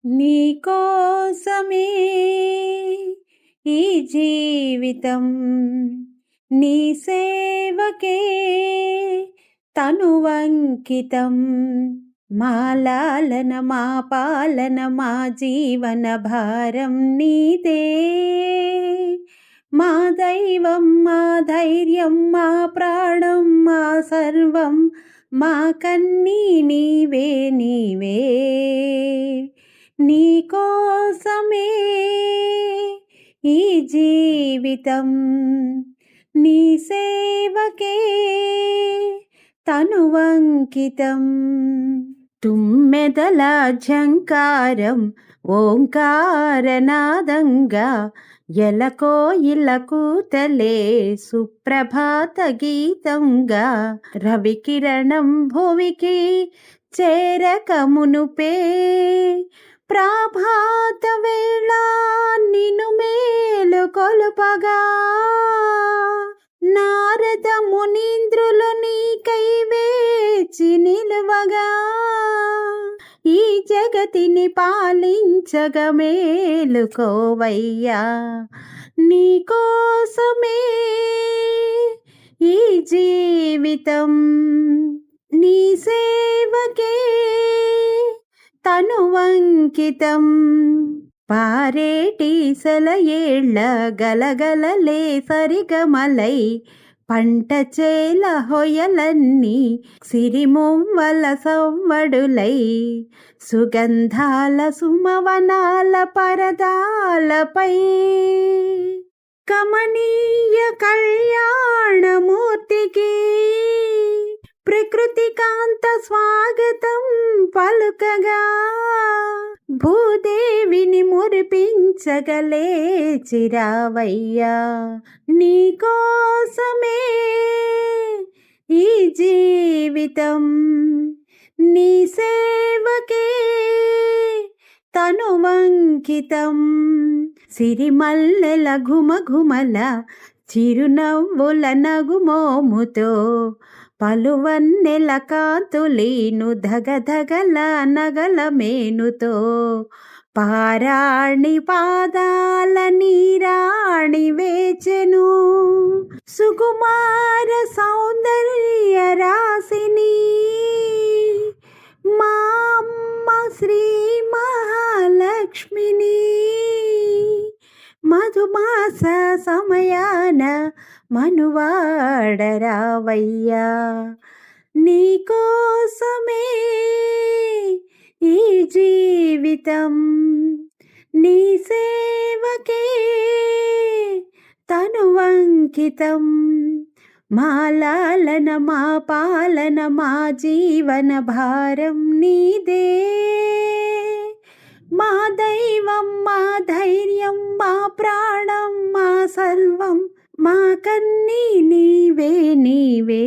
నీకోసమే ఈ జీవితం, నీ సేవకే తనువంకితం. మా లాలన మా పాలన మా జీవన భారం నీదే. మా దైవం మా ధైర్యం మా ప్రాణం మా సర్వం, మా కన్నీ నీవే నీవే. నీకోసమే ఈ జీవితం, నీ సేవకే తనువంకితం. తుమ్మెదల ఝంకారం ఓంకారనాదంగా, ఎలకోయిల కూతలే సుప్రభాత గీతంగా, రవికిరణం భువికి చేరక మునుపే ప్రభాత వేళ నిన్ను మేలుకొలుపగా, నారద మునీంద్రులు నీకై వేచి నిలువగా, ఈ జగతిని పాలించగ మేలుకోవయ్యా. నీకోసమే ఈ జీవితం, నీ సేవకే తనువంకితం. పారేటి సెలయేళ్ళ గలగలలే సరిగమలై, పంట చేల హొయలన్నీ సిరిమువ్వల సవ్వడులై, సుగంధాల సుమవనాల పరదాలపై కమనీయ కళ్యాణమూర్తికి ప్రకృతి కాంత స్వాగతం పలుకగా, భూదేవిని మురిపించగలేచిరావయ్యా. నీకోసమే ఈ జీవితం, నీ సేవకే తనువంకితం. సిరిమల్లెల ఘుమఘుమల చిరునవ్వుల నగుమోముతో, పలువన్నెల కాంతులీను ధగధగల నగల మేనుతో, పారాణి పాదాల నీరాణి వేచెను సుకుమార సౌందర్య రాశిని, మా అమ్మ శ్రీ మహాలక్ష్మిని. మధుమాస సమయాన మనువాడరావయ్యా. నీకోసమే ఈ జీవితం, నీ సేవకే తనువంకితం. మా లాలన మా పాలన మా జీవన భారం నీదే. మా దైవం మా ధైర్యం మా ప్రాణం మా సర్వం, మా కన్నీ నీవే నీవే.